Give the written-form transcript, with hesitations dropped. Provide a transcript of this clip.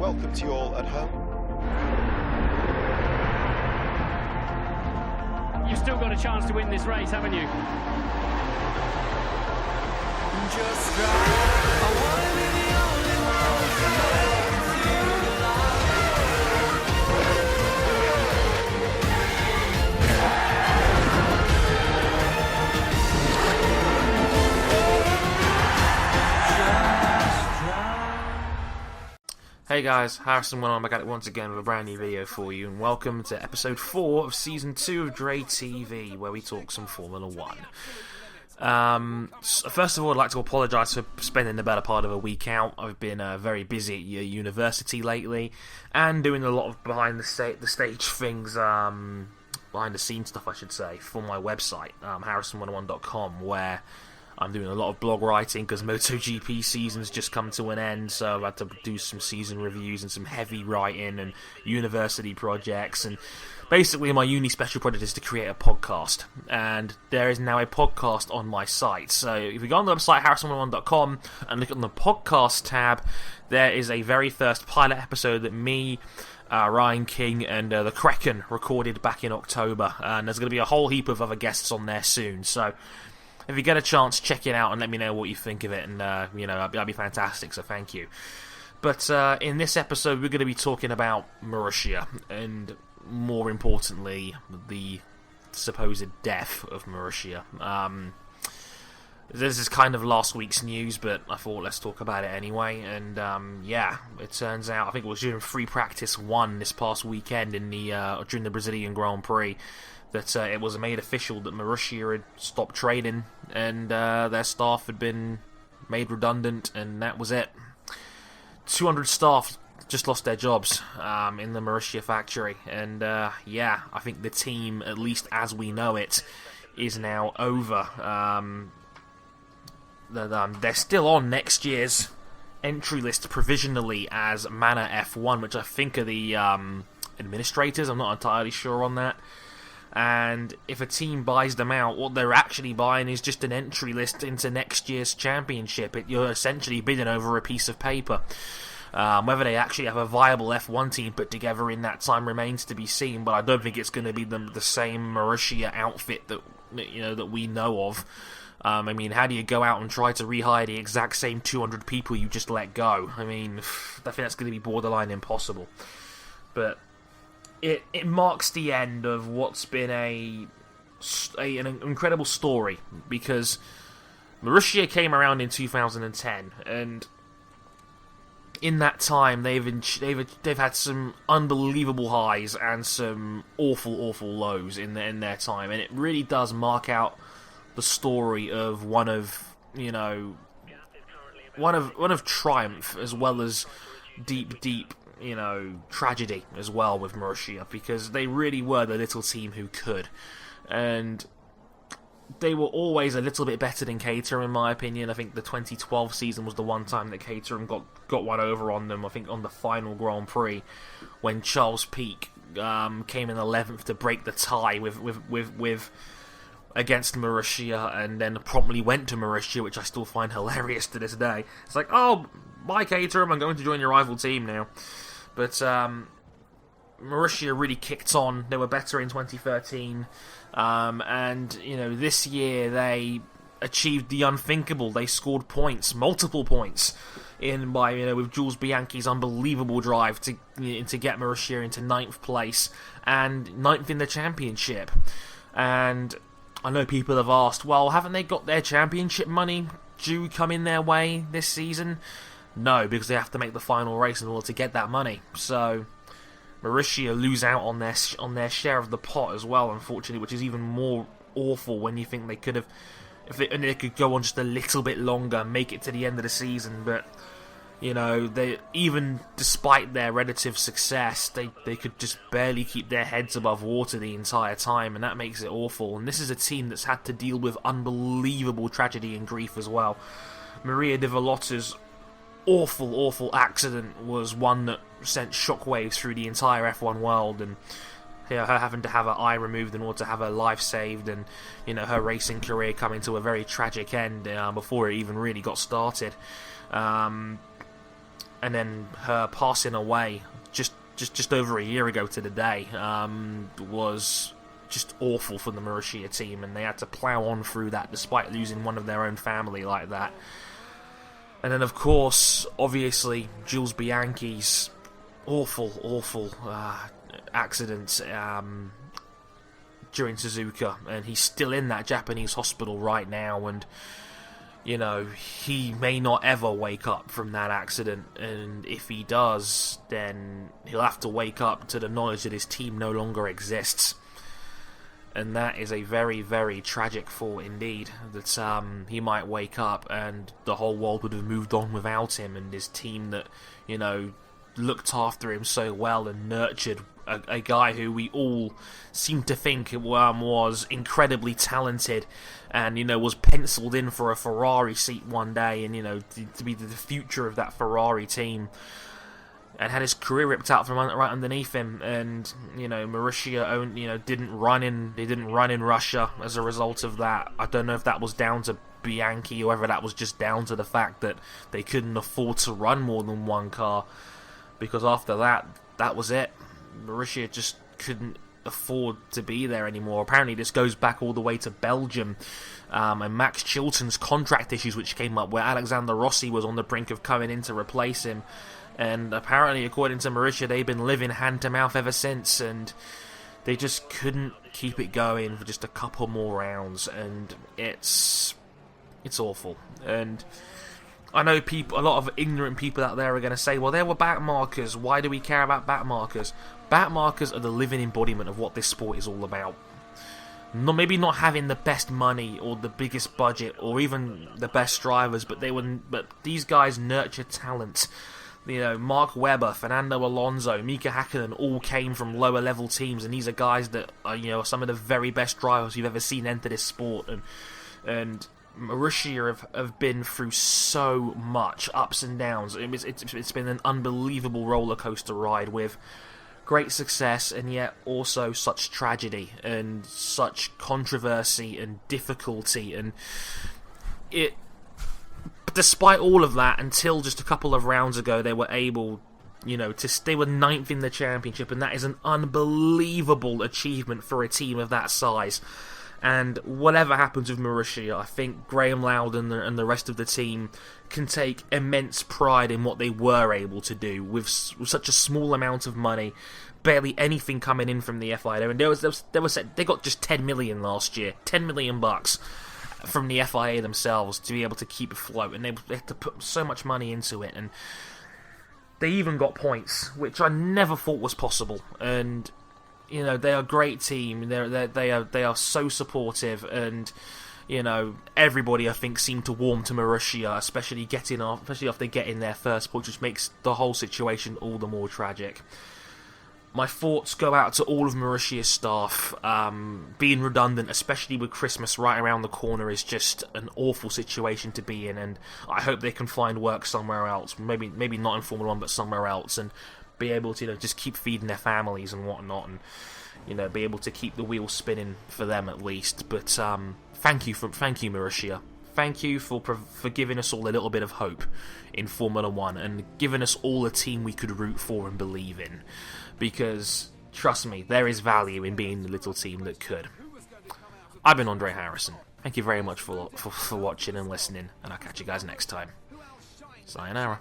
welcome to you all at home. You've still got a chance to win this race, haven't you? Just drive. I wanna be the only one to make you Hey guys, Harrison went on back at it once again with a brand new video for you, and welcome to episode 4 of season 2 of Dre TV, where we talk some Formula 1. First of all, I'd like to apologise for spending the better part of a week out. I've been very busy at university lately, and doing a lot of behind the stage things, behind the scenes stuff I should say, for my website, harrison101.com, where I'm doing a lot of blog writing because MotoGP season's just come to an end, so I've had to do some season reviews and some heavy writing and university projects, and basically my uni special project is to create a podcast, and there is now a podcast on my site. So if you go on the website harrison101.com and look on the podcast tab, there is a very first pilot episode that me, Ryan King and the Kraken recorded back in October, and there's going to be a whole heap of other guests on there soon, so if you get a chance, check it out and let me know what you think of it, and that'd be fantastic, so thank you. But in this episode, we're going to be talking about Marussia, and more importantly, the supposed death of Marussia. This is kind of last week's news, but I thought let's talk about it anyway, and it turns out, I think it was during free practice 1 this past weekend in the during the Brazilian Grand Prix, that it was made official that Marussia had stopped training and their staff had been made redundant, and that was it. 200 staff just lost their jobs in the Marussia factory, and I think the team, at least as we know it, is now over. They're still on next year's entry list provisionally as Mana F1, which I think are the administrators. I'm not entirely sure on that. And if a team buys them out, what they're actually buying is just an entry list into next year's championship. You're essentially bidding over a piece of paper. Whether they actually have a viable F1 team put together in that time remains to be seen, but I don't think it's going to be the same Marussia outfit that we know of. How do you go out and try to rehire the exact same 200 people you just let go? I think that's going to be borderline impossible. But It marks the end of what's been an incredible story, because Marussia came around in 2010, and in that time they've had some unbelievable highs and some awful lows in their time, and it really does mark out the story of one of triumph as well as deep tragedy as well with Marussia, because they really were the little team who could, and they were always a little bit better than Caterham in my opinion. I think the 2012 season was the one time that Caterham got one over on them, I think on the final Grand Prix, when Charles Peake came in 11th to break the tie with against Marussia, and then promptly went to Marussia, which I still find hilarious to this day. It's like, oh, bye Caterham, I'm going to join your rival team now. But Marussia really kicked on. They were better in 2013, and this year they achieved the unthinkable. They scored points, multiple points, with Jules Bianchi's unbelievable drive to get Marussia into 9th place and 9th in the championship. And I know people have asked, well, haven't they got their championship money due coming their way this season? No, because they have to make the final race in order to get that money. So Marussia lose out on their share of the pot as well, unfortunately, which is even more awful when you think they could have, if they could go on just a little bit longer, make it to the end of the season. But they, even despite their relative success, they could just barely keep their heads above water the entire time, and that makes it awful. And this is a team that's had to deal with unbelievable tragedy and grief as well. Maria Di Vellotta's awful accident was one that sent shockwaves through the entire F1 world, and her having to have her eye removed in order to have her life saved, and her racing career coming to a very tragic end before it even really got started. and then her passing away just over a year ago to the day was just awful for the Marussia team, and they had to plough on through that despite losing one of their own family like that. And then, of course, obviously, Jules Bianchi's awful accident during Suzuka, and he's still in that Japanese hospital right now, and you know, he may not ever wake up from that accident, and if he does, then he'll have to wake up to the knowledge that his team no longer exists. And that is a very, very tragic thought indeed, that he might wake up and the whole world would have moved on without him, and his team that, you know, looked after him so well and nurtured a guy who we all seem to think was incredibly talented and, you know, was penciled in for a Ferrari seat one day and, you know, to be the future of that Ferrari team, and had his career ripped out from right underneath him. And, you know, Marussia didn't run in Russia as a result of that. I don't know if that was down to Bianchi or whether that was just down to the fact that they couldn't afford to run more than one car, because after that was it. Marussia just couldn't afford to be there anymore. Apparently this goes back all the way to Belgium, and Max Chilton's contract issues which came up, where Alexander Rossi was on the brink of coming in to replace him, and apparently, according to Marussia, they've been living hand to mouth ever since, and they just couldn't keep it going for just a couple more rounds, and it's awful. And I know a lot of ignorant people out there are going to say, well, there were back markers, why do we care about back markers? Back markers are the living embodiment of what this sport is all about. Maybe not having the best money or the biggest budget or even the best drivers, but these guys nurture talent. You know, Mark Webber, Fernando Alonso, Mika Hakkinen all came from lower level teams, and these are guys that are, you know, some of the very best drivers you've ever seen enter this sport, and Marussia have been through so much ups and downs. It's been an unbelievable roller coaster ride with great success and yet also such tragedy and such controversy and difficulty, and it. Despite all of that, until just a couple of rounds ago, they were able, you know, they were 9th in the championship, and that is an unbelievable achievement for a team of that size. And whatever happens with Marussia, I think Graham Loudon and the rest of the team can take immense pride in what they were able to do with such a small amount of money, barely anything coming in from the FIA. And they got just 10 million last year, $10 million from the FIA themselves to be able to keep afloat, and they had to put so much money into it, and they even got points, which I never thought was possible. And you know, they are a great team. They are so supportive, and you know, everybody I think seemed to warm to Marussia, especially after getting their first point, which makes the whole situation all the more tragic. My thoughts go out to all of Marussia's staff. Being redundant, especially with Christmas right around the corner, is just an awful situation to be in, and I hope they can find work somewhere else, maybe not in Formula 1, but somewhere else, and be able to, you know, just keep feeding their families and whatnot, and you know, be able to keep the wheels spinning for them at least. But thank you, Marussia. Thank you for giving us all a little bit of hope in Formula 1 and giving us all a team we could root for and believe in. Because, trust me, there is value in being the little team that could. I've been Andre Harrison. Thank you very much for watching and listening, and I'll catch you guys next time. Sayonara.